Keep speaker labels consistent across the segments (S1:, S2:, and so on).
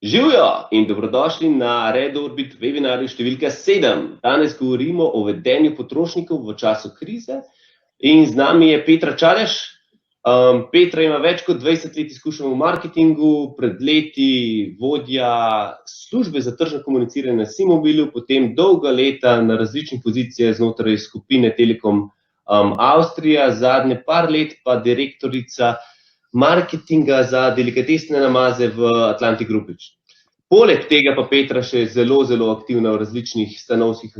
S1: Živjo in dobrodošli na Red Orbit webinarju številka 7. Danes govorimo o vedenju potrošnikov v času krize in z nami je Petra Čadež. Petra ima več kot 20 let izkušenj v marketingu, pred leti vodja službe za tržno komuniciranje na Simobilu, potem dolga leta na različnih pozicijah znotraj skupine Telekom Avstrija, zadnje par let pa direktorica marketinga za delikatesne namaze v Atlantic Grupič. Poleg tega pa Petra še zelo aktivna v različnih stanovskih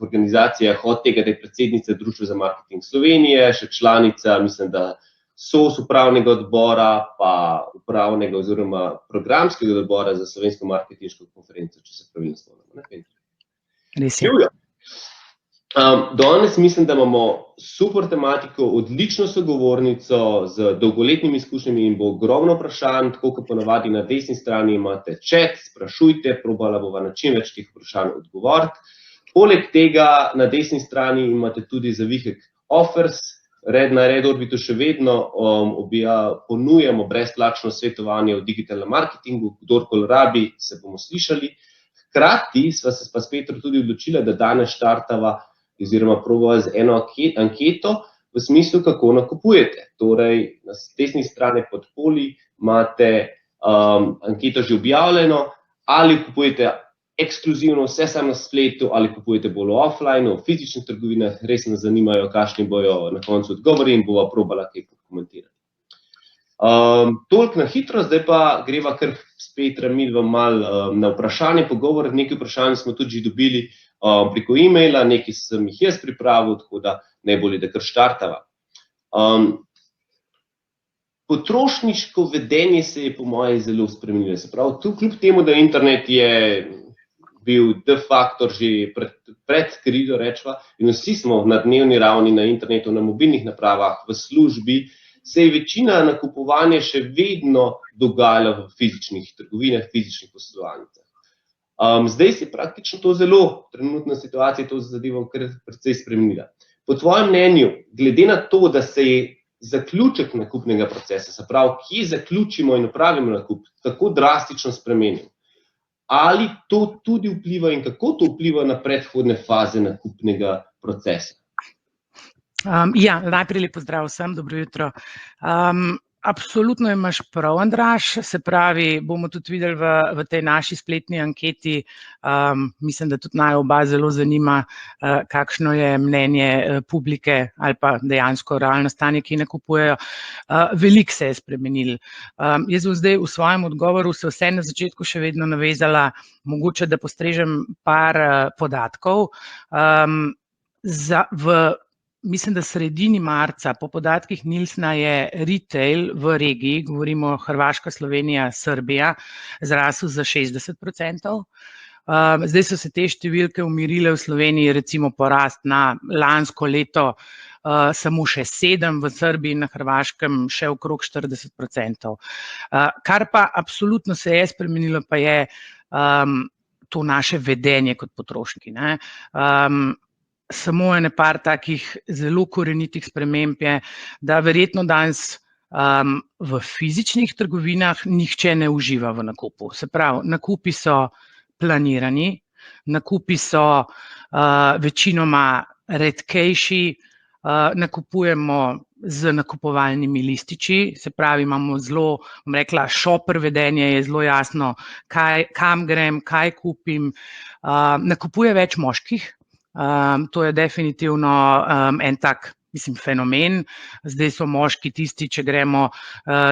S1: organizacijah, od tega, da je predsednica Društva za marketing Slovenije, še članica, mislim, da SOS upravnega odbora, pa upravnega oziroma programskega odbora za slovensko marketinško konferenco, če se pravilno spomnim.
S2: Res je.
S1: Danes mislim, da imamo super tematiko, odlično sogovornico z dolgoletnimi izkušnjami in bo ogromno vprašanj, tako kot ponavadi na desni strani imate chat, sprašujte, probala bova na čim več teh vprašanj odgovoriti. Poleg tega na desni strani imate tudi zavihek offers, na Red Orbitu še vedno ponujamo brezplačno svetovanje o digitalnem marketingu, kdorkoli rabi, se bomo slišali. Hkrati sva se pa s Petro tudi odločila, da danes štartava oziroma probava z eno anketo v smislu, kako nakupujete. Torej, na desni strani pod poli imate anketo že objavljeno, ali kupujete ekskluzivno vse samo na spletu, ali kupujete bolj offline, v fizičnih trgovinah, res nas zanimajo, kakšni bojo na koncu odgovori in bova probala kaj komentirati. Toliko na hitro, zdaj pa greva kar s Petra midva malo na vprašanje, pogovor, nekaj vprašanj smo tudi že dobili preko e-maila, nekaj sem jih jaz pripravil, tako da najbolje, da kar štartava. Potrošniško vedenje se je po moje zelo spremenilo, se pravi, tu kljub temu, da internet je bil de facto že pred krizo, rečva, in vsi smo na dnevni ravni na internetu, na mobilnih napravah, v službi, se je večina nakupovanja še vedno dogajala v fizičnih trgovinah, fizičnih poslovalnicah. Zdaj se je praktično to zelo, trenutna situacija to zadevo kar precej spremenila. Po tvojem mnenju, glede na to, da se je zaključek nakupnega procesa, se pravi, kje zaključimo in opravimo nakup, tako drastično spremenil, ali to tudi vpliva in kako to vpliva na predhodne faze nakupnega procesa?
S2: Ja, najprej lep pozdrav vsem, dobro jutro. Absolutno imaš prav, Andraž, se pravi, bomo tudi videli v tej naši spletni anketi, mislim, da tudi naj oba zelo zanima, kakšno je mnenje publike ali pa dejansko realno stanje, ki nakupujejo. Veliko se je spremenilo. Jaz bom zdaj v svojem odgovoru se vse na začetku še vedno navezala, mogoče, da postrežem par podatkov. Mislim, da sredini marca, po podatkih Nilsna, je retail v regiji, govorimo Hrvaška, Slovenija, Srbija, zrasel za 60%. Zdaj so se te številke umirile v Sloveniji, recimo porast na lansko leto samo še 7%, v Srbiji in na Hrvaškem še okrog 40%. Kar pa absolutno se je spremenilo, pa je to naše vedenje kot potrošniki, ne. Samo ene par takih zelo korenitih sprememb je, da verjetno danes v fizičnih trgovinah nihče ne uživa v nakupu. Se pravi, nakupi so planirani, nakupi so večinoma redkejši, nakupujemo z nakupovalnimi lističi, se pravi, imamo zelo, bom rekla, shopper vedenje, je zelo jasno, kam grem, kaj kupim. Nakupuje več moških. To je definitivno en tak, mislim, fenomen. Zdaj so moški tisti, če gremo,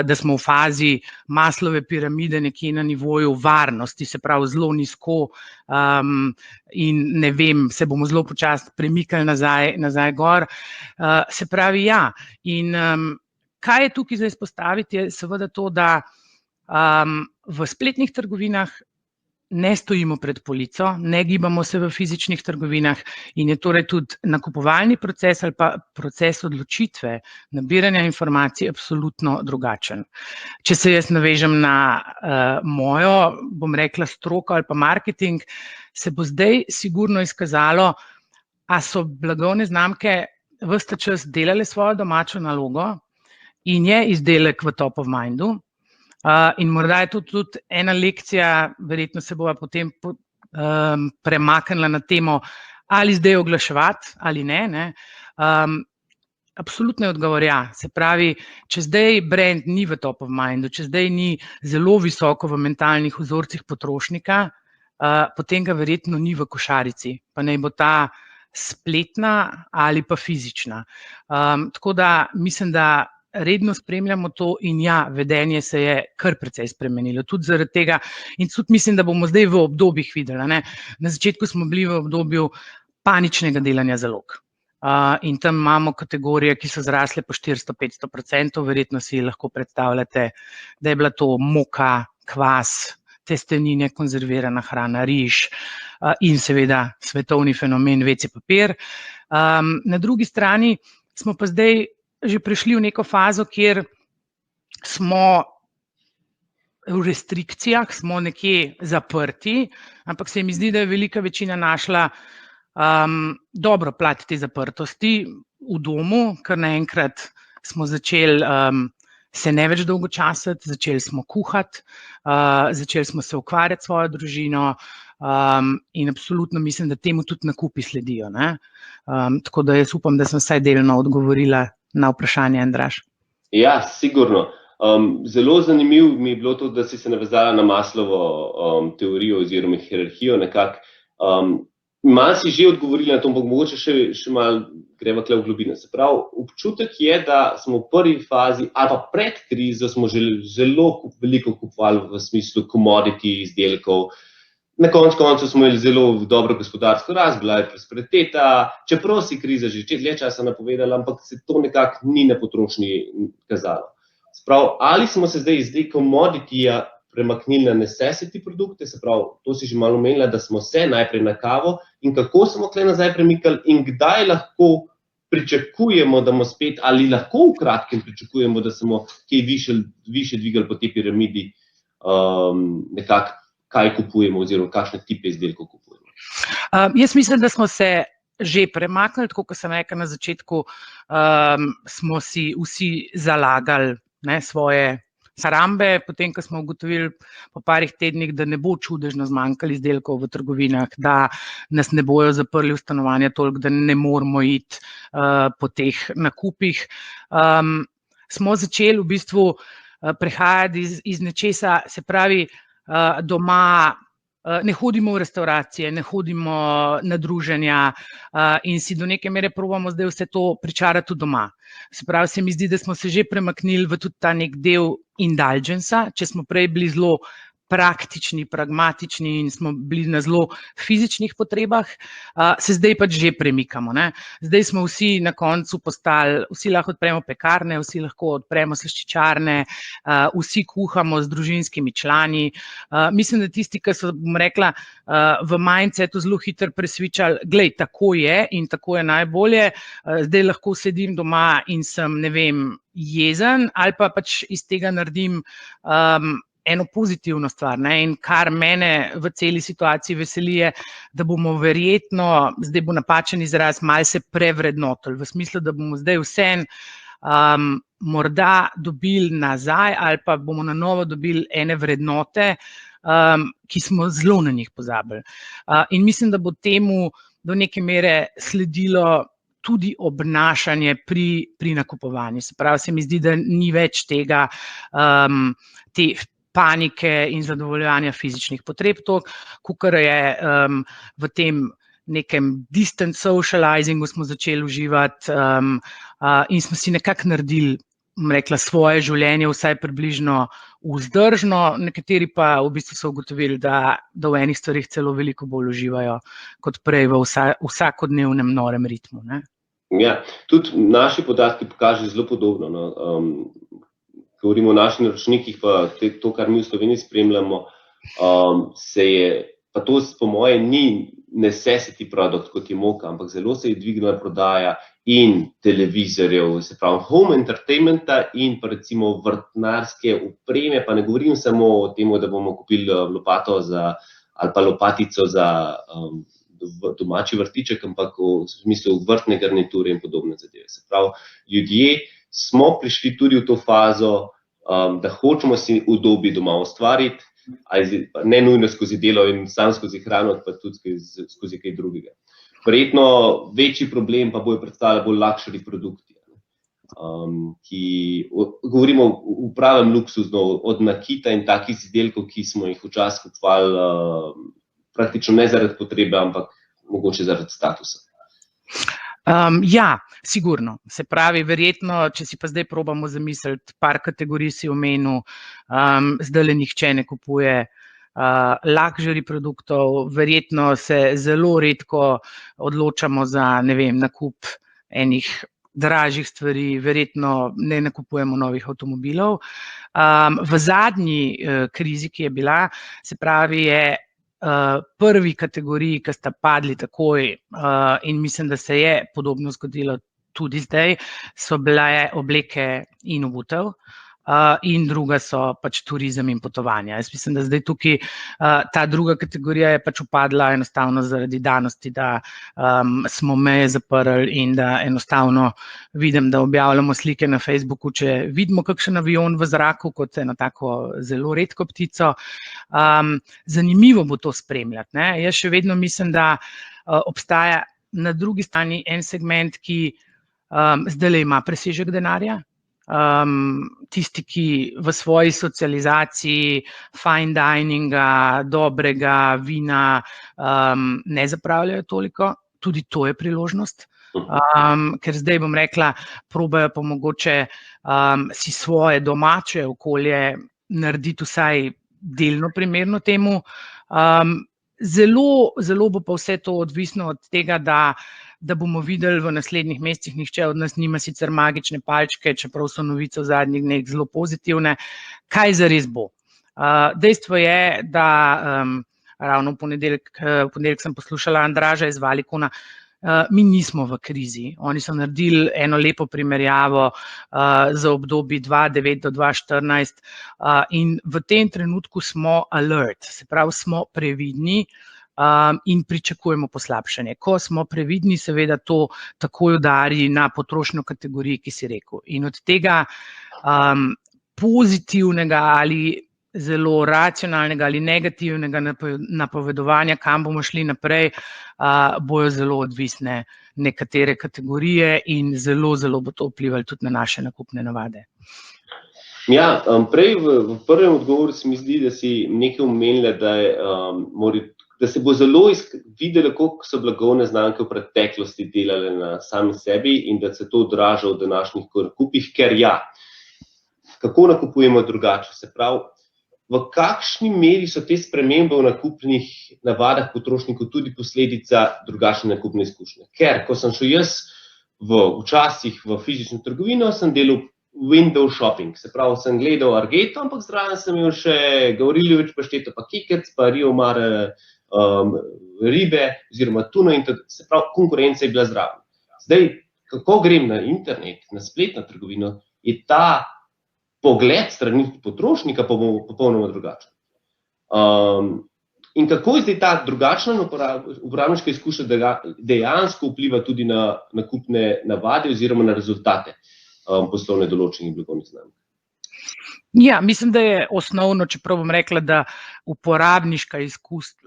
S2: da smo v fazi Maslove piramide nekje na nivoju varnosti, se pravi zelo nizko in ne vem, se bomo zelo počasi premikali nazaj gor. Se pravi, ja. In kaj je tukaj za izpostaviti, je seveda to, da v spletnih trgovinah ne stojimo pred polico, ne gibamo se v fizičnih trgovinah in je torej tudi nakupovalni proces ali pa proces odločitve, nabiranja informacij absolutno drugačen. Če se jaz navežem na mojo, bom rekla, stroko ali pa marketing, se bo zdaj sigurno izkazalo, a so blagovne znamke ves ta čas delale svojo domačo nalogo in je izdelek v top of mindu, In morda je to tudi ena lekcija, verjetno se bova potem premaknila na temo, ali zdaj oglaševati ali ne. Absolutno je odgovor ja. Se pravi, če zdaj brand ni v top of mindu, če zdaj ni zelo visoko v mentalnih vzorcih potrošnika, potem ga verjetno ni v košarici, pa naj bo ta spletna ali pa fizična. Tako da mislim, da redno spremljamo to in ja, vedenje se je kar precej spremenilo. Tudi zaradi tega in tudi mislim, da bomo zdaj v obdobjih videli. Ne? Na začetku smo bili v obdobju paničnega delanja zalog. In tam imamo kategorije, ki so zrasle po 400-500%, verjetno si lahko predstavljate, da je bila to moka, kvas, testenine, konzervirana hrana, riž in seveda svetovni fenomen WC papir. Na drugi strani smo pa zdaj že prišli v neko fazo, kjer smo v restrikcijah, smo nekje zaprti, ampak se mi zdi, da je velika večina našla dobro plat te zaprtosti v domu, ker naenkrat smo začeli se ne več dolgočasiti, začeli smo kuhati, začeli smo se ukvarjati s svojo družino in absolutno mislim, da temu tudi nakupi sledijo. Ne? Tako da jaz upam, da sem vsaj delno odgovorila na vprašanje, Andraž.
S1: Ja, sigurno. Zelo zanimivo mi je bilo to, da si se navezala na Maslovo teorijo oziroma hierarhijo nekako. Malo si že odgovorila na to, ampak mogoče še malo greva tule v globino. Se pravi, občutek je, da smo v prvi fazi, ali pa pred krizo smo že zelo veliko kupovali v smislu commodity izdelkov. Na koncu smo imeli zelo dobro gospodarsko rast, bila je prosperiteta, čeprav si kriza že dlje časa napovedala, ampak se to nekako ni na potrošnji kazalo. Se pravi, ali smo se zdaj iz commodityja premaknili na necessity produkte, se pravi, to si že malo omenila, da smo se najprej na kavo in kako smo tukaj nazaj premikali in kdaj lahko pričakujemo, da bomo spet, ali lahko v kratkem pričakujemo, da smo kaj više dvigali po tej piramidi, nekako kaj kupujemo oziroma kakšne tipe izdelkov kupujemo.
S2: Jaz mislim, da smo se že premaknili, tako kot sem rekla na začetku, smo si vsi zalagali svoje sarambe, potem ko smo ugotovili po parih tednih, da ne bo čudežno zmanjkalo izdelkov v trgovinah, da nas ne bojo zaprli v stanovanja toliko, da ne moramo iti po teh nakupih. Smo začeli v bistvu prehajati iz nečesa, se pravi, doma ne hodimo v restauracije, ne hodimo na druženja in si do neke mere probamo zdaj vse to pričarati doma. Se pravi, se mi zdi, da smo se že premaknili v tudi ta nek del indulgenca, če smo prej bili zelo praktični, pragmatični in smo bili na zelo fizičnih potrebah, se zdaj pač že premikamo. Ne? Zdaj smo vsi na koncu postali, vsi lahko odpremo pekarne, vsi lahko odpremo slaščičarne, vsi kuhamo z družinskimi člani. Mislim, da tisti, ki so, bom rekla, v mindsetu zelo hitro presvičali, glej, tako je in tako je najbolje, zdaj lahko sedim doma in sem, ne vem, jezen ali pa pač iz tega naredim eno pozitivno stvar. Ne? In kar mene v celi situaciji veseli je, da bomo verjetno, zdaj bo napačen izraz, malo se prevrednotili, v smislu, da bomo zdaj vseeno morda dobili nazaj ali pa bomo na novo dobili ene vrednote, ki smo zelo na njih pozabili. In mislim, da bo temu do neke mere sledilo tudi obnašanje pri nakupovanju. Se pravi, se mi zdi, da ni več tega, te panike in zadovoljevanja fizičnih potreb, kakor je v tem nekem distant socializingu smo začeli uživati in smo si nekako naredili, rekla, svoje življenje vsaj približno vzdržno, nekateri pa v bistvu so ugotovili, da v enih stvarih celo veliko bolj uživajo kot prej v vsakodnevnem norem ritmu. Ne?
S1: Ja, tudi naši podatki pokažejo zelo podobno. No. Govorimo o naših naročnikih, pa to, kar mi v Sloveniji spremljamo, se je, pa to po moje ni necessity product, kot je moka, ampak zelo se je dvignila prodaja in televizorjev, se pravi home entertainmenta in pa recimo vrtnarske opreme, pa ne govorim samo o tem, da bomo kupili lopato ali pa lopatico za domači vrtiček, ampak v smislu vrtne garniture in podobne zadeve. Se pravi, ljudje smo prišli tudi v to fazo da hočemo si udobje doma ustvariti, ne nujno skozi delo in sam skozi hrano, pa tudi skozi kaj drugega. Verjetno večji problem pa bojo predstavljali bolj luxury produkti, ki govorimo v pravem luksuzno, od nakita in takih izdelkov, ki smo jih včasih kupovali praktično ne zaradi potrebe, ampak mogoče zaradi statusa.
S2: Ja, sigurno. Se pravi, verjetno, če si pa zdaj probamo zamisliti, par kategorij si omenil, zdajle nihče ne kupuje luxury produktov, verjetno se zelo redko odločamo za, ne vem, nakup enih dražjih stvari, verjetno ne nakupujemo novih avtomobilov. V zadnji krizi, ki je bila, se pravi, je prvi kategoriji, ki sta padli takoj in mislim, da se je podobno zgodilo tudi zdaj, so bile obleke in obutev in druga so pač turizem in potovanja. Jaz mislim, da zdaj tukaj ta druga kategorija je pač upadla enostavno zaradi danosti, da smo meje zaprli in da enostavno vidim, da objavljamo slike na Facebooku, če vidimo kakšen avion v zraku, kot eno tako zelo redko ptico. Zanimivo bo to spremljati, ne? Jaz še vedno mislim, da obstaja na drugi strani en segment, ki zdajle ima presežek denarja. Tisti, ki v svoji socializaciji fine dininga, dobrega vina ne zapravljajo toliko, tudi to je priložnost. Ker zdaj bom rekla, probajo pa mogoče si svoje domače okolje narediti vsaj delno primerno temu. Zelo bo pa vse to odvisno od tega, da bomo videli v naslednjih mesecih, nihče od nas nima sicer magične palčke, čeprav so novice v zadnjih dneh zelo pozitivne, kaj zares bo. Dejstvo je, da ravno v ponedeljek sem poslušala Andraža iz Valikona, mi nismo v krizi. Oni so naredili eno lepo primerjavo za obdobje 2009 do 2014 in v tem trenutku smo alert, se pravi, smo previdni in pričakujemo poslabšanje. Ko smo previdni, seveda to takoj udari na potrošnjo kategoriji, ki si rekel. In od tega pozitivnega ali zelo racionalnega ali negativnega napovedovanja, kam bomo šli naprej, bojo zelo odvisne nekatere kategorije in zelo bo to vplivalo tudi na naše nakupne navade.
S1: Ja, prej v prvem odgovoru se mi zdi, da si nekaj omenila, da se bo zelo videlo, koliko so blagovne znamke v preteklosti delale na sami sebi in da se to odraža v današnjih nakupih, ker ja, kako nakupujemo drugače, se pravi, v kakšni meri so te spremembe v nakupnih navadah potrošnikov tudi posledica drugačne nakupne izkušnje. Ker, ko sem šel jaz včasih v fizično trgovino, sem delal window shopping, se pravi, sem gledal Argeto, ampak zraven sem imel še Gavrilović pašteto, pa Kikec, pa Rio Mare ribe, oziroma tuno in tako, se pravi, konkurenca je bila zraven. Zdaj, kako grem na internet, na spletno trgovino, je ta pogled strani potrošnika pa bo popolnoma drugačen. In kako je zdaj ta drugačna uporabniška izkušnja dejansko vpliva tudi na nakupne navade oziroma na rezultate poslovne določenih blagovnih znamk?
S2: Ja, mislim, da je osnovno, čeprav bom rekla, da uporabniška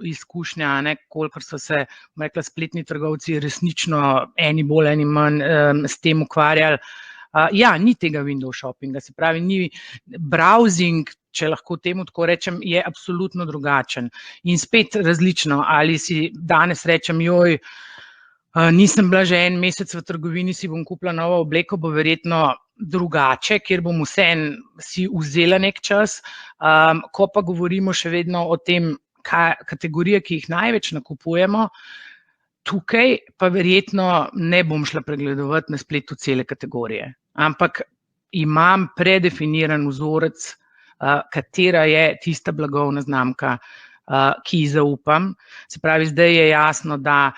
S2: izkušnja, kolikor so se, bom rekla, spletni trgovci resnično eni bolj, eni manj s tem ukvarjali. Ja, ni tega window shoppinga, se pravi, ni browsing, če lahko temu tako rečem, je absolutno drugačen. In spet različno, ali si danes rečem, joj, nisem bila že en mesec v trgovini, si bom kupila novo obleko, bo verjetno drugače, kjer bom vseeno si vzela nek čas. Ko pa govorimo še vedno o tem, kategorije, ki jih največ nakupujemo, tukaj pa verjetno ne bom šla pregledovati na spletu cele kategorije, ampak imam predefiniran vzorec, katera je tista blagovna znamka, ki ji zaupam. Se pravi, zdaj je jasno, da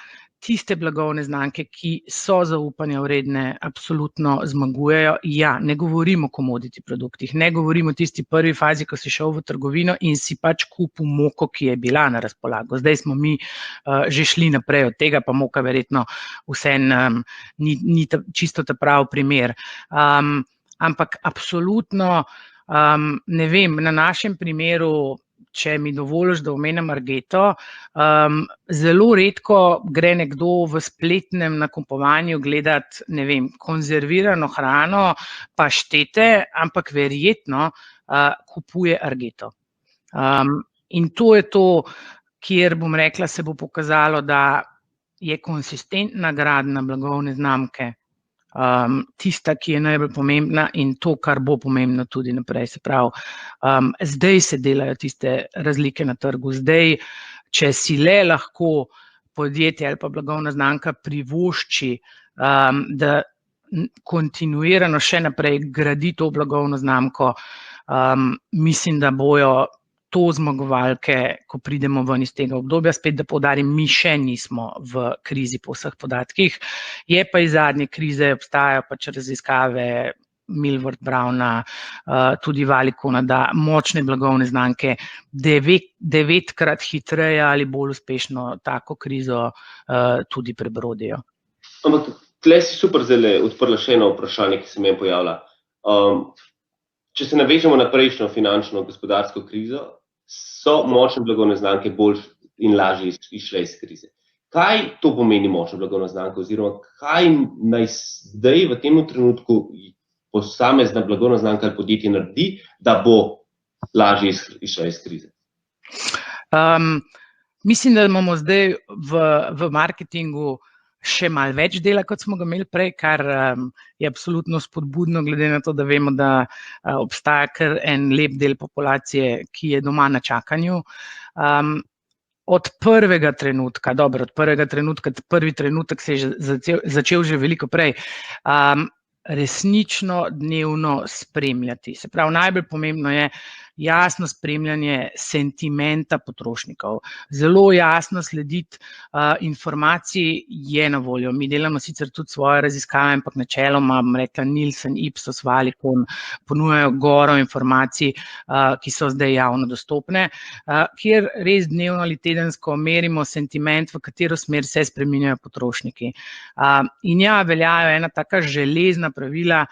S2: tiste blagovne znamke, ki so zaupanja vredne, absolutno zmagujejo. Ja, ne govorimo o commodity produktih, ne govorimo o tisti prvi fazi, ko si šel v trgovino in si pač kupil moko, ki je bila na razpolago. Zdaj smo mi že šli naprej od tega, pa moka verjetno vseeno ni čisto ta pravi primer. Ampak absolutno Ne vem, na našem primeru, če mi dovoliš, da omenim Argeto, zelo redko gre nekdo v spletnem nakupovanju gledati, ne vem, konzervirano hrano, paštete, ampak verjetno kupuje Argeto. In to je to, kjer bom rekla, se bo pokazalo, da je konsistentna gradnja blagovne znamke tista, ki je najbolj pomembna in to, kar bo pomembno tudi naprej. Se pravi, zdaj se delajo tiste razlike na trgu. Zdaj, če si le lahko podjetje ali pa blagovna znamka privošči, da kontinuirano še naprej gradi to blagovno znamko, mislim, da bojo to zmagovalke, ko pridemo ven iz tega obdobja. Spet, da poudarim, mi še nismo v krizi po vseh podatkih. Je pa iz zadnje krize, obstajajo pač raziskave Millward Browna, tudi Valicona, da močne blagovne znamke 9-krat hitreje ali bolj uspešno tako krizo tudi prebrodijo.
S1: Ampak tle si super zdaj odprla še eno vprašanje, ki se mi je pojavila. Če se navežemo na prejšnjo finančno gospodarsko krizo, so močne blagovne znamke bolj in lažje išle iz krize. Kaj to pomeni močna blagovna znamka, oziroma kaj naj zdaj v tem trenutku posamezna blagovna znamka ali podjetje naredi, da bo lažje išla iz krize?
S2: Mislim, da imamo zdaj v marketingu še malo več dela, kot smo ga imeli prej, kar je absolutno spodbudno, glede na to, da vemo, da obstaja kar en lep del populacije, ki je doma na čakanju. Od prvega trenutka, prvi trenutek se je začel že veliko prej, resnično dnevno spremljati. Se pravi, najbolj pomembno je jasno spremljanje sentimenta potrošnikov. Zelo jasno slediti informacij je na voljo. Mi delamo sicer tudi svoje raziskave, ampak načeloma, bom rekla, Nielsen, Ipsos, Valicon ponujajo goro informacij, ki so zdaj javno dostopne, kjer res dnevno ali tedensko merimo sentiment, v katero smer se spreminjajo potrošniki. In ja, veljajo ena taka železna pravila,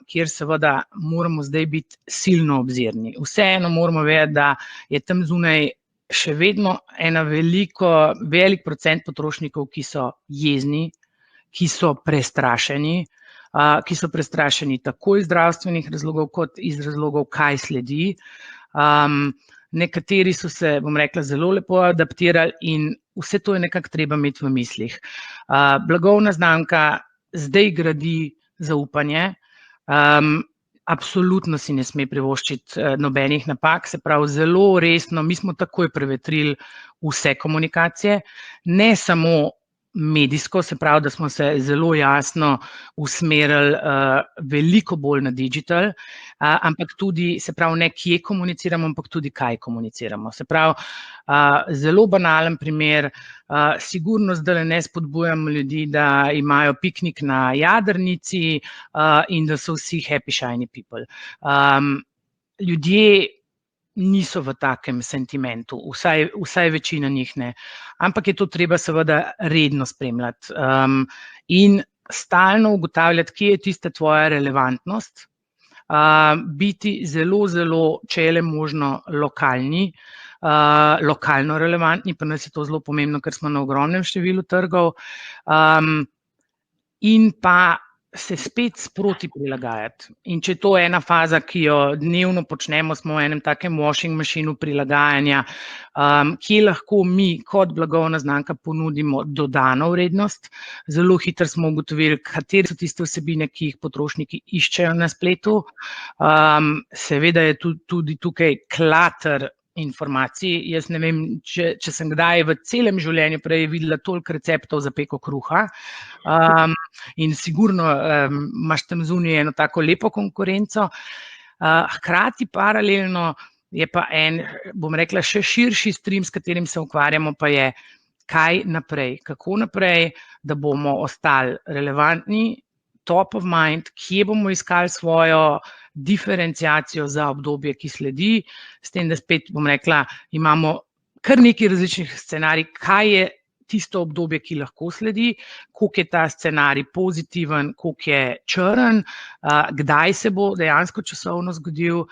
S2: kjer seveda moramo zdaj biti silno obzirni. Vseeno moramo vedeti, da je tam zunaj še vedno velik procent potrošnikov, ki so jezni, ki so prestrašeni tako iz zdravstvenih razlogov, kot iz razlogov, kaj sledi. Nekateri so se, bom rekla, zelo lepo adaptirali in vse to je nekako treba imeti v mislih. Blagovna znamka zdaj gradi zaupanje, absolutno si ne sme privoščiti nobenih napak, se pravi zelo resno, mi smo takoj prevetrili vse komunikacije, ne samo medijsko, se pravi, da smo se zelo jasno usmerili veliko bolj na digital, ampak tudi, se pravi, ne kje komuniciramo, ampak tudi kaj komuniciramo. Se pravi, zelo banalen primer, sigurno zdaj ne spodbujamo ljudi, da imajo piknik na jadrnici in da so vsi happy, shiny people. Ljudje niso v takem sentimentu, vsaj večina njih ne. Ampak je to treba seveda redno spremljati in stalno ugotavljati, kje je tista tvoja relevantnost, biti zelo, če je le možno, lokalno relevantni, pa nas je to zelo pomembno, ker smo na ogromnem številu trgov, in pa se spet sproti prilagajati. In če to je ena faza, ki jo dnevno počnemo, smo v enem takem washing machineu prilagajanja, kje lahko mi kot blagovna znamka ponudimo dodano vrednost. Zelo hitro smo ugotovili, katere so tiste vsebine, ki jih potrošniki iščejo na spletu. Seveda je tudi tukaj klater informacij. Jaz ne vem, če sem kdaj v celem življenju prej videla toliko receptov za peko kruha, in sigurno imaš tam zunaj eno tako lepo konkurenco. Hkrati paralelno je pa en, bom rekla, še širši stream, s katerim se ukvarjamo, pa je, kaj naprej, kako naprej, da bomo ostali relevantni, top of mind, kje bomo iskali svojo diferenciacijo za obdobje, ki sledi, s tem, da spet, bom rekla, imamo kar nekaj različnih scenarij, kaj je tisto obdobje, ki lahko sledi, koliko je ta scenarij pozitiven, koliko je črn, kdaj se bo dejansko časovno zgodil.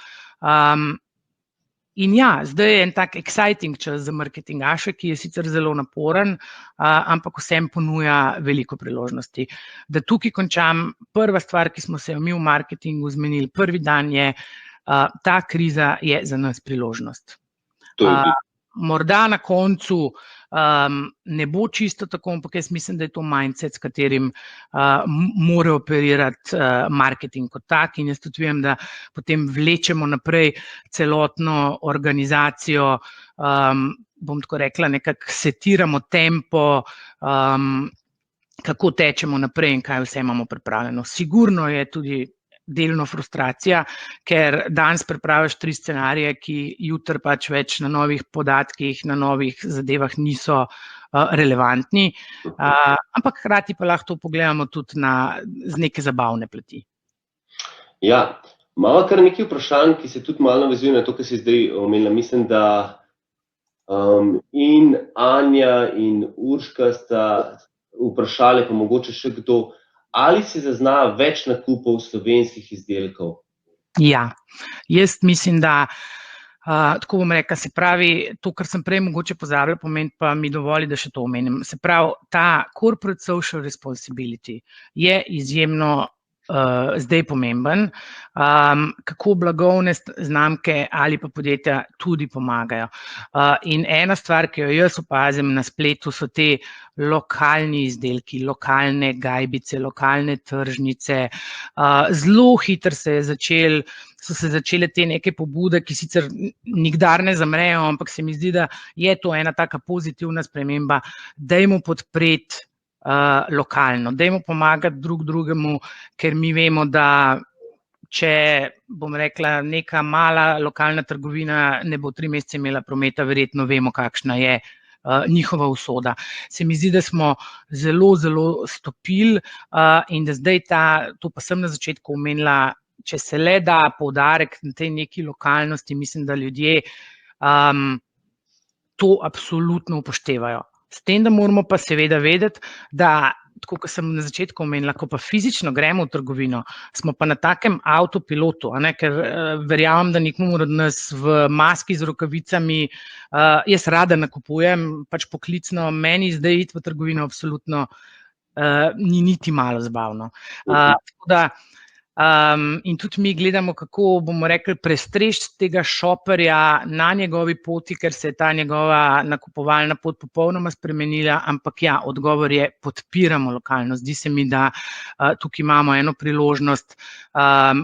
S2: In ja, zdaj je en tak exciting čas za marketingaše, ki je sicer zelo naporen, ampak vsem ponuja veliko priložnosti. Da tukaj končam, prva stvar, ki smo se jo mi v marketingu zmenili, prvi dan je, ta kriza je za nas priložnost. Morda na koncu ne bo čisto tako, ampak jaz mislim, da je to mindset, s katerim mora operirati marketing kot tak, in jaz tudi vem, da potem vlečemo naprej celotno organizacijo, bom tako rekla, nekako setiramo tempo, kako tečemo naprej in kaj vse imamo pripravljeno. Sigurno je tudi delno frustracija, ker danes pripraviš 3 scenarije, ki jutri pač več na novih podatkih, na novih zadevah niso relevantni, ampak hkrati pa lahko to pogledamo tudi z neke zabavne plati.
S1: Ja, imamo kar nekaj vprašanj, ki se tudi malo navezuje na to, kar si zdaj omenila. Mislim, da in Anja in Urška sta vprašali, pa mogoče še kdo, ali se zazna več nakupov slovenskih izdelkov?
S2: Ja, jaz mislim, da tako bom rekla, se pravi, to, kar sem prej mogoče pozabila pomeniti, pa mi dovoli, da še to omenim. Se pravi, ta corporate social responsibility je izjemno zdaj pomemben, kako blagovne znamke ali pa podjetja tudi pomagajo. In ena stvar, ki jo jaz opazim na spletu, so te lokalni izdelki, lokalne gajbice, lokalne tržnice. Zelo hitro so se začele te neke pobude, ki sicer nikdar ne zamrejo, ampak se mi zdi, da je to ena taka pozitivna sprememba, dajmo podpreti lokalno, dajmo pomagati drug drugemu, ker mi vemo, da če, bom rekla, neka mala lokalna trgovina ne bo 3 mesece imela prometa, verjetno vemo, kakšna je njihova usoda. Se mi zdi, da smo zelo, zelo stopili in da zdaj to pa sem na začetku omenila, če se le da poudarek na tej neki lokalnosti, mislim, da ljudje to absolutno upoštevajo. S tem, da moramo pa seveda vedeti, da, tako kot sem na začetku omenila, ko pa fizično gremo v trgovino, smo pa na takem avtopilotu, ker verjamem, da nikomur od nas v maski z rokavicami, jaz rada nakupujem, pač poklicno, meni zdaj iti v trgovino absolutno ni niti malo zabavno. Tako da in tudi mi gledamo, kako bomo rekli, prestreči tega šoperja na njegovi poti, ker se je ta njegova nakupovalna pot popolnoma spremenila, ampak ja, odgovor je, podpiramo lokalno. Zdi se mi, da tukaj imamo eno priložnost,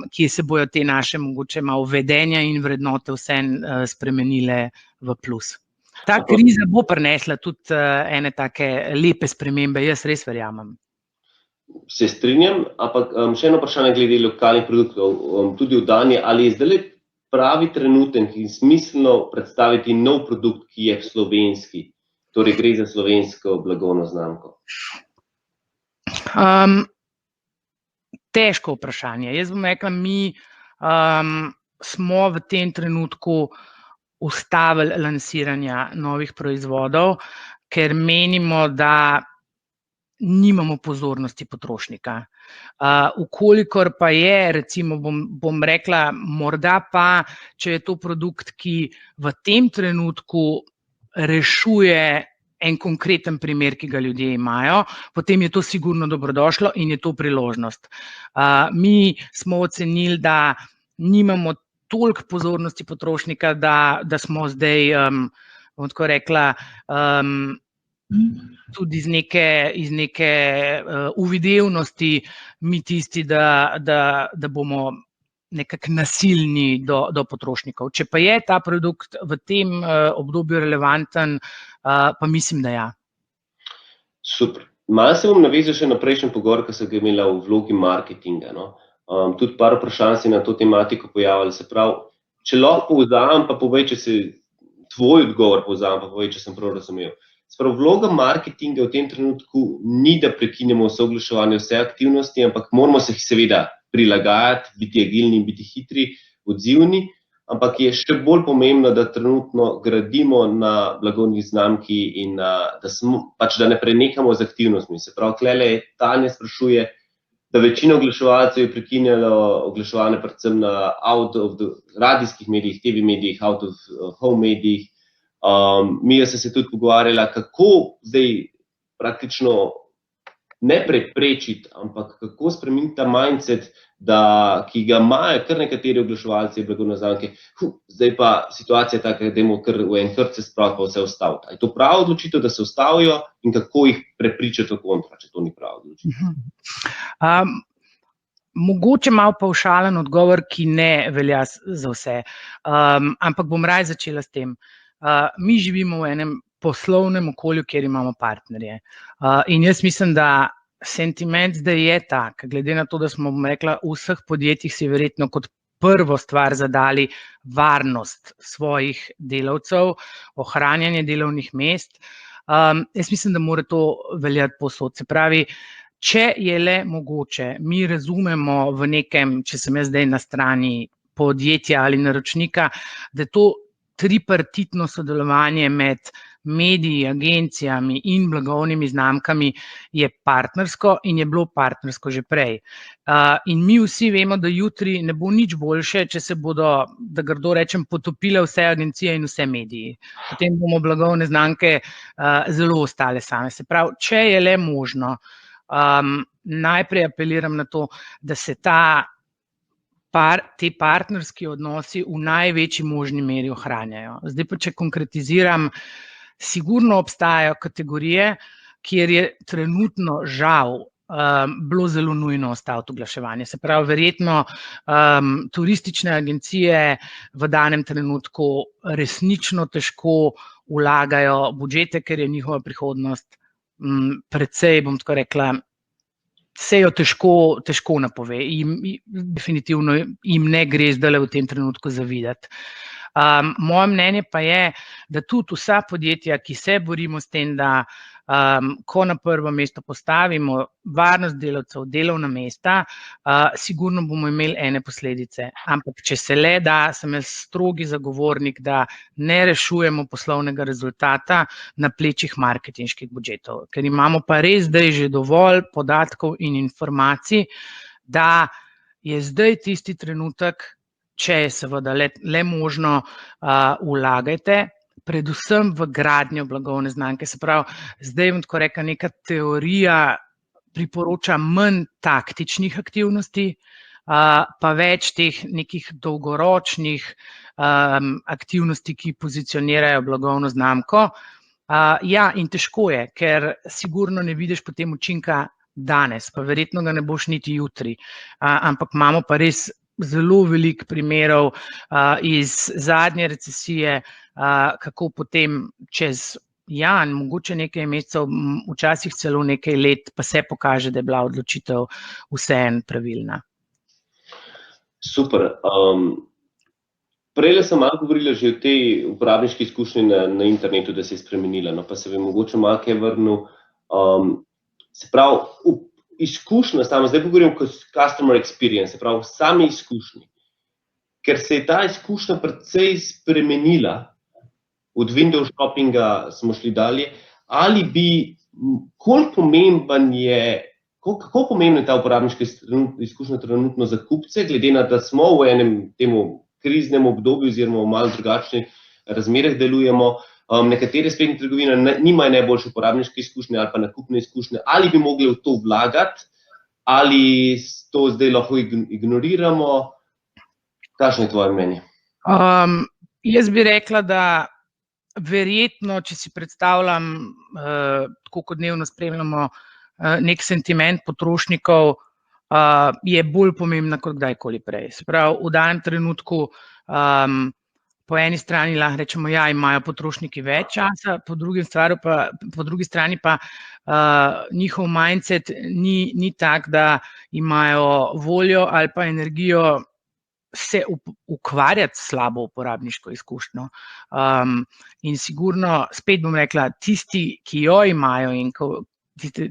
S2: ki se bojo te naše mogoče malo vedenja in vrednote vse spremenile v plus. Ta kriza bo prinesla tudi ene take lepe spremembe, jaz res verjamem.
S1: Se strinjam, ampak še eno vprašanje glede lokalnih produktov, tudi v Daniji, ali je zdaj pravi trenutek in smiselno predstaviti nov produkt, ki je slovenski, torej gre za slovensko blagovno znamko?
S2: Težko vprašanje. Jaz bom rekla, mi smo v tem trenutku ustavili lansiranja novih proizvodov, ker menimo, da nimamo pozornosti potrošnika. Vkolikor pa je, recimo bom rekla, morda pa, če je to produkt, ki v tem trenutku rešuje en konkreten primer, ki ga ljudje imajo, potem je to sigurno dobrodošlo in je to priložnost. Mi smo ocenili, da nimamo toliko pozornosti potrošnika, da smo zdaj, bom tako rekla, tudi iz neke uvidevnosti mi tisti, da bomo nekako nasilni do potrošnikov. Če pa je ta produkt v tem obdobju relevanten, pa mislim, da ja.
S1: Super. Malo se bom navezal še na prejšnji pogovor, ki sem ga imela v vlogi marketinga. Tudi par vprašanj se na to tematiko pojavili. Se pravi, če lahko povzamem, pa povej, če se tvoj odgovor povzamem, pa povej, če sem prav razumel. Sprav, vloga marketinga v tem trenutku ni, da prekinemo vse oglaševanje, vse aktivnosti, ampak moramo se seveda prilagajati, biti agilni, biti hitri, odzivni. ampak je še bolj pomembno, da trenutno gradimo na blagovni znamki in da ne prenehamo z aktivnostmi. Se pravi, tlele Tanja sprašuje, da večina oglaševalcev je prekinjalo oglaševanje predvsem na radijskih medijih, TV medijih, out of home medijih. Mija se tudi pogovarjala, kako zdaj praktično ne preprečiti, ampak kako spremeniti ta mindset, ki ga imajo kar nekateri oglaševalci blagovne znamke. Zdaj pa situacija je taka, da dajmo kar v en krč se spraviti pa vse ustaviti. Je to prava odločitev, da se ustavijo in kako jih prepričati v kontra, če to ni prava odločitev?
S2: Mogoče malo pavšalen odgovor, ki ne velja za vse, ampak bom raje začela s tem. Mi živimo v enem poslovnem okolju, kjer imamo partnerje. In jaz mislim, da sentiment zdaj je tak, glede na to, da smo, bom rekla, v vseh podjetjih si verjetno kot prvo stvar zadali varnost svojih delavcev, ohranjanje delovnih mest. Jaz mislim, da mora to veljati povsod. Se pravi, če je le mogoče, mi razumemo v nekem, če sem jaz zdaj na strani podjetja ali naročnika, da je to tripartitno sodelovanje med mediji, agencijami in blagovnimi znamkami je partnersko in je bilo partnersko že prej. In mi vsi vemo, da jutri ne bo nič boljše, če se bodo, da grdo rečem, potopile vse agencije in vse mediji. Potem bomo blagovne znamke zelo ostale same. Se pravi, če je le možno, najprej apeliram na to, da se te partnerski odnosi v največji možni meri ohranjajo. Zdaj pa, če konkretiziram, sigurno obstajajo kategorije, kjer je trenutno žal bilo zelo nujno ustaviti oglaševanje. Se pravi, verjetno turistične agencije v danem trenutku resnično težko vlagajo budžete, ker je njihova prihodnost precej, bom tako rekla, se jo težko napove. Definitivno jim ne gre zdaj v tem trenutku zavidati. Moje mnenje pa je, da tudi vsa podjetja, ki se borimo s tem, da ko na prvo mesto postavimo varnost delavcev, delovna mesta, sigurno bomo imeli ene posledice. Ampak če se le da, sem jaz strogi zagovornik, da ne rešujemo poslovnega rezultata na plečih marketinških budžetov. Ker imamo pa res zdaj že dovolj podatkov in informacij, da je zdaj tisti trenutek, če je seveda le možno, vlagajte, predvsem v gradnjo blagovne znamke. Se pravi, zdaj bom tako rekla, neka teorija priporoča manj taktičnih aktivnosti, pa več teh nekih dolgoročnih aktivnosti, ki pozicionirajo blagovno znamko. Ja, in težko je, ker sigurno ne vidiš potem učinka danes, pa verjetno ga ne boš niti jutri. Ampak imamo pa res zelo veliko primerov iz zadnje recesije, kako potem čez mogoče nekaj mesecev, včasih celo nekaj let, pa se pokaže, da je bila odločitev vseeno pravilna.
S1: Super. Prejle sem malo govorila že o tej uporabniški izkušnji na internetu, da se je spremenila, pa se bi mogoče malo kaj vrnil. Se pravi, izkušnja, zdaj govorim kot customer experience, se pravi, sami izkušnji. Ker se je ta izkušnja precej spremenila, od Windows shoppinga smo šli dalje, ali bi, koliko pomemben je, kako pomembna je ta uporabniška izkušnja trenutno za kupce, glede na to, da smo v enem temu kriznem obdobju oziroma v malo drugačnih razmerah delujemo, nekatere spletne trgovine nimajo najboljše uporabniške izkušnje ali pa nakupne izkušnje, ali bi mogli v to vlagati, ali to zdaj lahko ignoriramo. Kakšno je tvoje mnenje?
S2: Jaz bi rekla, da verjetno, če si predstavljam, tako kot dnevno spremljamo, nek sentiment potrošnikov, je bolj pomembna kot kdajkoli prej. Se pravi, v danem trenutku po eni strani lahko rečemo, ja, imajo potrošniki več časa, po drugi strani pa njihov mindset ni tak, da imajo voljo ali pa energijo se ukvarjati s slabo uporabniško izkušnjo. In sigurno, spet bom rekla, tisti, ki jo imajo in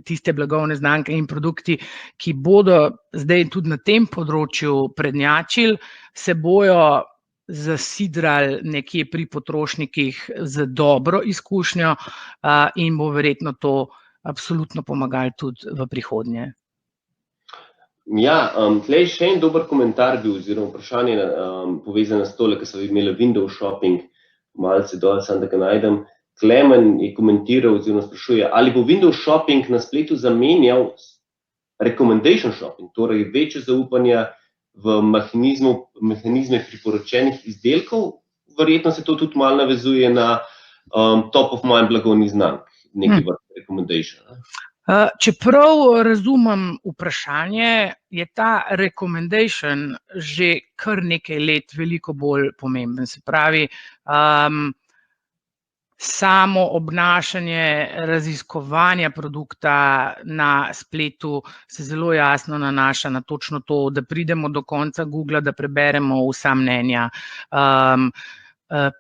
S2: tiste blagovne znamke in produkti, ki bodo zdaj tudi na tem področju prednjačili, se bojo zasidrali nekje pri potrošnikih z dobro izkušnjo in bo verjetno to absolutno pomagalo tudi v prihodnje.
S1: Ja, tlej še en dober komentar bil, oziroma vprašanje povezano s tole, ki so imeli window shopping, malce dol, samo da ga najdem. Klemen je komentiral oziroma sprašuje, ali bo window shopping na spletu zamenjal recommendation shopping, torej večje zaupanje v mehanizme priporočenih izdelkov. Verjetno se to tudi malo navezuje na top of mind blagovnih znamk, neki vrst recommendation.
S2: Čeprav razumem vprašanje, je ta recommendation že kar nekaj let veliko bolj pomemben. Se pravi, samo obnašanje raziskovanja produkta na spletu se zelo jasno nanaša na točno to, da pridemo do konca Googla, da preberemo vsa mnenja.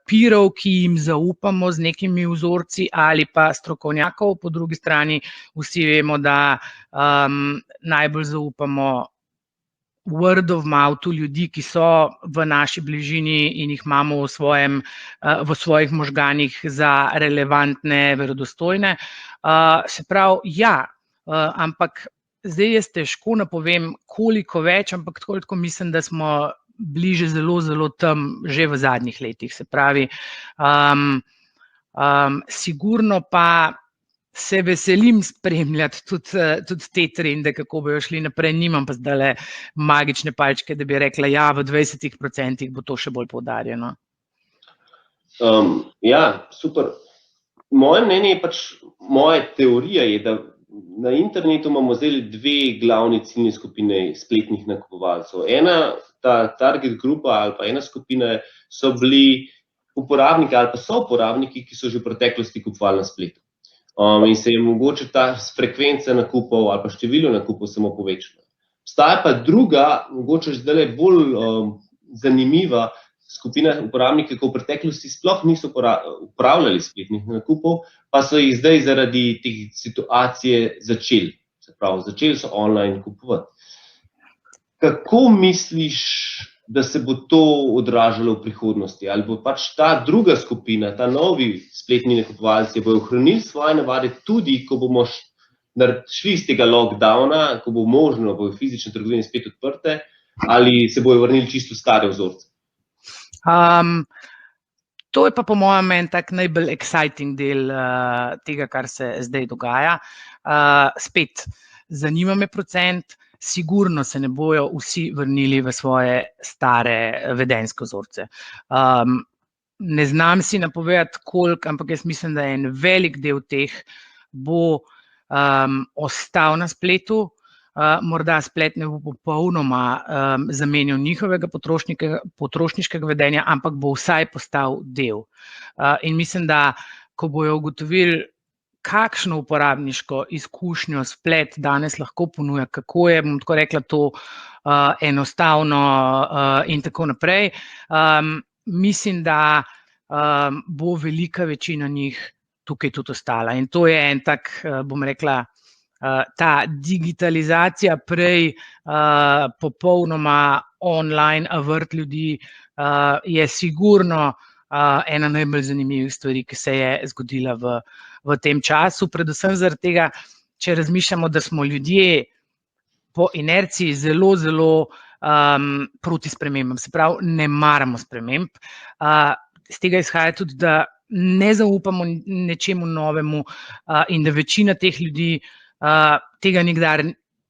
S2: Pirov, ki jim zaupamo z nekimi vzorci ali pa strokovnjakov, po drugi strani vsi vemo, da najbolj zaupamo word of mouth ljudi, ki so v naši bližini in jih imamo v svojih možganih za relevantne, verodostojne. Se pravi, ja, ampak zdaj jaz težko napovem, koliko več, ampak tako mislim, da smo bliže zelo, zelo tam že v zadnjih letih. Se pravi, sigurno pa se veselim spremljati tudi te trende, kako bojo šli naprej. Nimam pa zdajle magične palčke, da bi rekla, ja, v 20% bo to še bolj poudarjeno.
S1: Ja, super. Moje mnenje je pač, moja teorija je, da na internetu imamo zdaj dve glavni ciljni skupine spletnih nakupovalcev. Ena, ta target grupa ali pa ena skupina so bili uporabniki ali pa so uporabniki, ki so že v preteklosti kupovali na spletu. In se je mogoče ta frekvenca nakupov ali pa število nakupov samo povečalo. Obstaja pa druga, mogoče zdaj bolj zanimiva skupina uporabnikov, ki v preteklosti sploh niso upravljali spletnih nakupov, pa so jih zdaj zaradi te situacije začeli. Se pravi, začeli so online kupovati. Kako misliš, da se bo to odražalo v prihodnosti? Ali bo pač ta druga skupina, ta novi spletni nakupovalci, bojo ohranili svoje navade tudi, ko bomo šli iz tega lockdowna, ko bo možno, bojo fizične trgovine spet odprte, ali se bojo vrnili čisto stare vzorce?
S2: To je pa po mojem meni tak najbolj exciting del tega, kar se zdaj dogaja. Spet, zanima me procent, sigurno se ne bojo vsi vrnili v svoje stare vedenjske vzorce. Ne znam si napovedati koliko, ampak jaz mislim, da en velik del teh bo ostal na spletu. Morda splet ne bo popolnoma zamenjal njihovega potrošniškega vedenja, ampak bo vsaj postal del. In mislim, da ko bojo ugotovili, kakšno uporabniško izkušnjo splet danes lahko ponuja, kako je, bom tako rekla, to enostavno in tako naprej, mislim, da bo velika večina njih tukaj tudi ostala. In to je en tak, bom rekla, ta digitalizacija prej popolnoma online avrt ljudi je sigurno ena najbolj zanimivih stvari, ki se je zgodila v tem času. Predvsem zaradi tega, če razmišljamo, da smo ljudje po inerciji zelo, zelo proti spremembam. Se pravi, ne maramo sprememb. Z tega izhaja tudi, da ne zaupamo nečemu novemu in da večina teh ljudi tega nikdar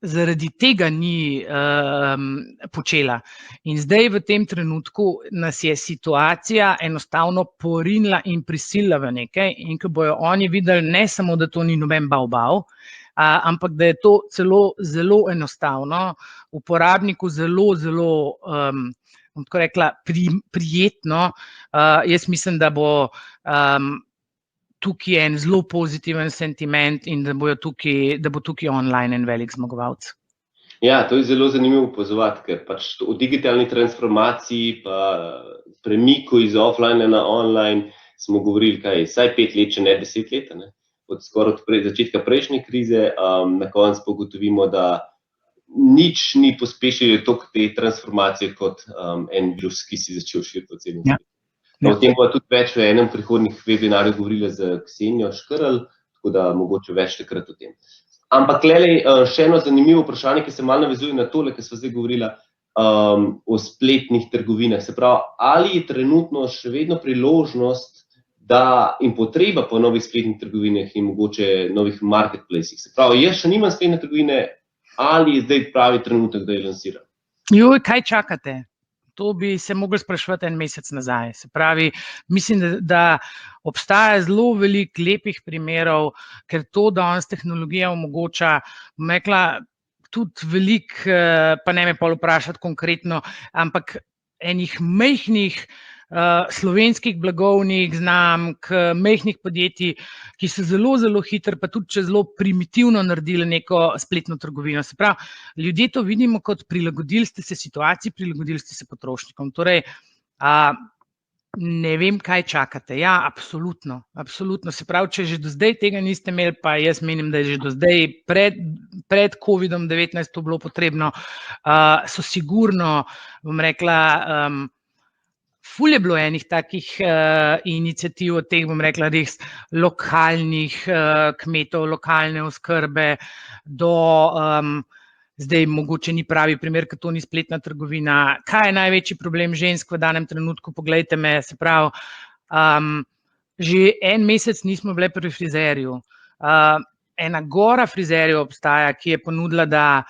S2: zaradi tega ni počela. In zdaj v tem trenutku nas je situacija enostavno porinila in prisilila v nekaj, in ko bojo oni videli ne samo, da to ni noben bav, ampak da je to celo zelo enostavno, uporabniku zelo, zelo bom tako rekla, prijetno, jaz mislim, da bo tukaj en zelo pozitiven sentiment in da bo tukaj online en velik zmagovalec.
S1: Ja, to je zelo zanimivo opazovati, ker pač o digitalni transformaciji pa premiku iz offline na online smo govorili vsaj 5 let, če ne 10 let, od skoraj od začetka prejšnje krize, na koncu pogotovimo, da nič ni pospešilo toliko te transformacije kot en virus, ki si začel širiti po celem svetu. O tem bo tudi več v enem prihodnjih webinarjev govorila z Ksenijo Škrl, tako da mogoče več takrat o tem. Ampak še eno zanimivo vprašanje, ki se malo navezuje na tole, ki sva zdaj govorila o spletnih trgovinah. Se pravi, ali je trenutno še vedno priložnost in potreba po novih spletnih trgovinah in mogoče novih marketplacih. Se pravi, jaz še nimam spletne trgovine, ali je zdaj pravi trenutek, da je lansiram?
S2: Joj, kaj čakate? To bi se mogli spraševati en mesec nazaj. Se pravi, mislim, da obstaja zelo veliko lepih primerov, ker to danes tehnologija omogoča, bom rekla, tudi veliko, pa ne me pol vprašati konkretno, ampak enih majhnih slovenskih blagovnih znamk, majhnih podjetij, ki so zelo, zelo hitro, pa tudi če zelo primitivno naredili neko spletno trgovino. Se pravi, ljudje to vidimo kot prilagodili ste se situaciji, prilagodili ste se potrošnikom. Torej, ne vem, kaj čakate. Ja, absolutno, absolutno. Se pravi, če že do zdaj tega niste imeli, pa jaz menim, da je že do zdaj pred COVID-19 to bilo potrebno, so sigurno, bom rekla, ful je bilo enih takih iniciativ od teh, bom rekla, res lokalnih kmetov, lokalne oskrbe do, zdaj mogoče ni pravi primer, ker to ni spletna trgovina. Kaj je največji problem žensk v danem trenutku? Poglejte me, se pravi, že en mesec nismo bile pri frizerju. Ena gora frizerjev obstaja, ki je ponudila, da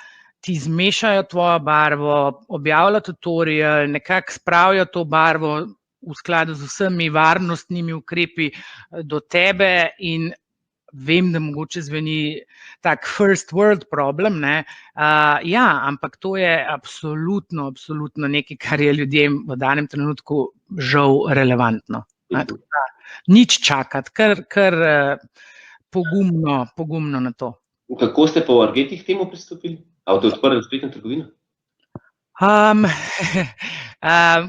S2: ti zmešajo tvojo barvo, objavljajo tutorial, nekako spravijo to barvo v skladu z vsemi varnostnimi ukrepi do tebe in vem, da mogoče zveni tak first world problem, ne? Ja, ampak to je absolutno, absolutno nekaj, kar je ljudem v danem trenutku žal relevantno. Nič čakati, kar pogumno na to.
S1: Kako ste pa v Argetih temu pristopili? A boste odprli spletno trgovino?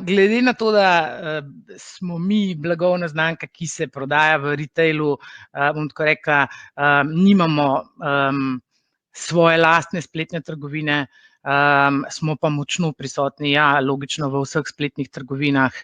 S2: Glede na to, da smo mi blagovna znamka, ki se prodaja v retailu, bom tako rekla, nimamo svoje lastne spletne trgovine, smo pa močno prisotni, ja, logično v vseh spletnih trgovinah,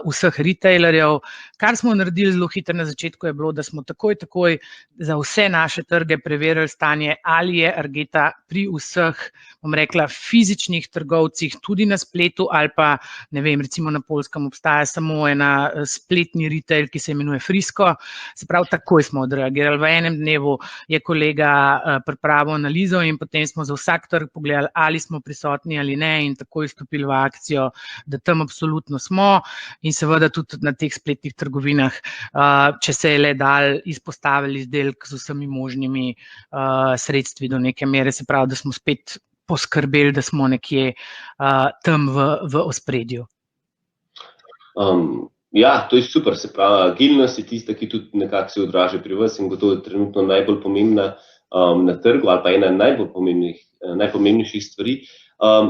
S2: vseh retailerjev. Kar smo naredili zelo hitro na začetku je bilo, da smo takoj za vse naše trge preverili stanje, ali je Argeta pri vseh, bom rekla, fizičnih trgovcih, tudi na spletu ali pa, ne vem, recimo na Poljskem obstaja samo ena spletni retail, ki se imenuje Frisko. Se pravi, takoj smo odreagirali. V enem dnevu je kolega pripravil analizo in potem smo za vsak trg pogledali, ali smo prisotni ali ne in takoj stopili v akcijo, da tam absolutno smo in seveda tudi na teh spletnih trgovinah, če se je le dal izpostavili izdelek z vsemi možnimi sredstvi do neke mere, se pravi, da smo spet poskrbeli, da smo nekje tam v ospredju.
S1: Ja, to je super, se pravi, agilnost je tista, ki tudi nekako se odraža pri vas in gotovo je trenutno najbolj pomembna na trgu ali pa ena najpomembnejših stvari.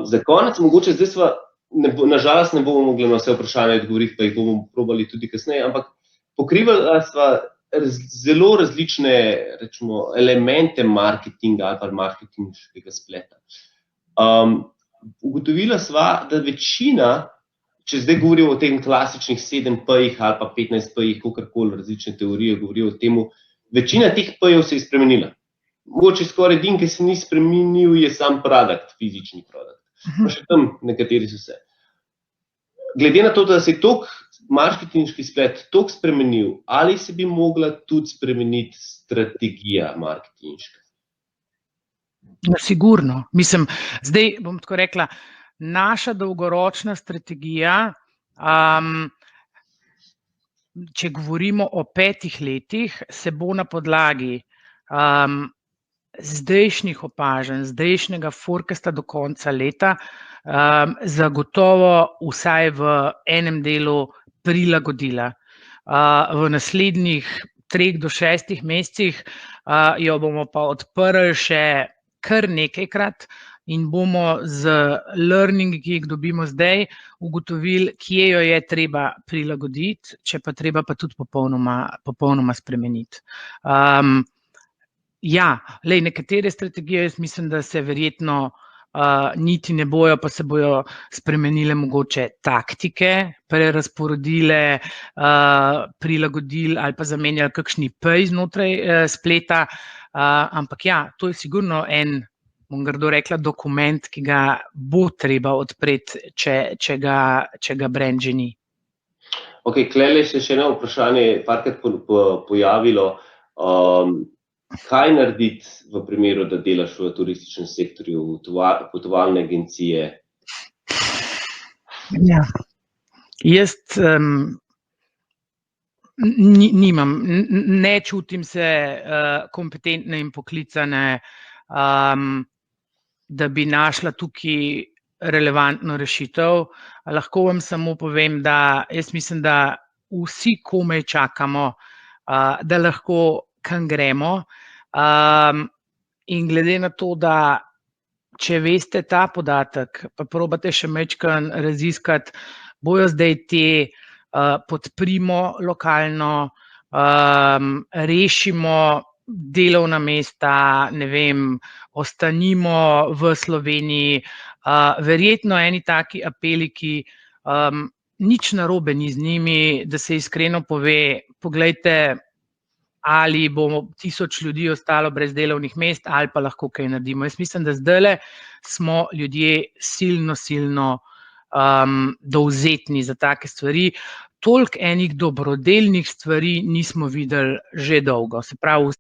S1: Za konec, mogoče zdaj sva, nažalost ne bomo mogli na vse vprašanja odgovoriti, pa jih bomo probali tudi kasneje, ampak pokrivali sva zelo različne, rečemo, elemente marketinga ali pa marketinškega spleta. Ugotovila sva, da večina, če zdaj govorijo o tem klasičnih 7 P-jih ali pa 15 P-jih, kakorkoli različne teorije govorijo o temu, večina teh P-jev se je spremenila. Mogoče skoraj edini, ki se ni spremenil, je sam produkt, fizični produkt. Pa še tam nekateri so se. Glede na to, da se je marketinški splet toliko spremenil, ali se bi mogla tudi spremeniti strategija marketinška?
S2: Sigurno. Mislim, zdaj bom tako rekla, naša dolgoročna strategija, če govorimo o 5 letih, se bo na podlagi zdajšnjih opažanj, zdajšnjega forecasta do konca leta, zagotovo vsaj v enem delu prilagodila. V naslednjih 3 do 6 mesecih jo bomo pa odprli še kar nekajkrat in bomo z learningi, ki jih dobimo zdaj, ugotovili, kje jo je treba prilagoditi, če pa treba pa tudi popolnoma spremeniti. Ja, nekatere strategije, jaz mislim, da se verjetno niti ne bojo, pa se bojo spremenile mogoče taktike, prerazporedile, prilagodili ali pa zamenjali kakšni pej znotraj spleta, ampak ja, to je sigurno en, bom grdo rekla, dokument, ki ga bo treba odpreti, če ga brand že ni.
S1: Ok, klele se še eno vprašanje parkrat pojavilo. Kaj narediti v primeru, da delaš v turističnem sektorju, potovalne agencije?
S2: Ja. Jaz ne čutim se kompetentne in poklicane, da bi našla tukaj relevantno rešitev. Lahko vam samo povem, da jaz mislim, da vsi komaj čakamo, da lahko kam gremo. In glede na to, da če veste ta podatek, pa probate še majčkeno raziskati, bojo zdaj te podprimo lokalno, rešimo delovna mesta, ne vem, ostanimo v Sloveniji. Verjetno eni taki apeli, ki nič narobe ni z njimi, da se iskreno pove, poglejte, ali bo 1000 ljudi ostalo brez delovnih mest, ali pa lahko kaj naredimo. Jaz mislim, da zdajle smo ljudje silno dovzetni za take stvari. Toliko enih dobrodelnih stvari nismo videli že dolgo. Se pravi,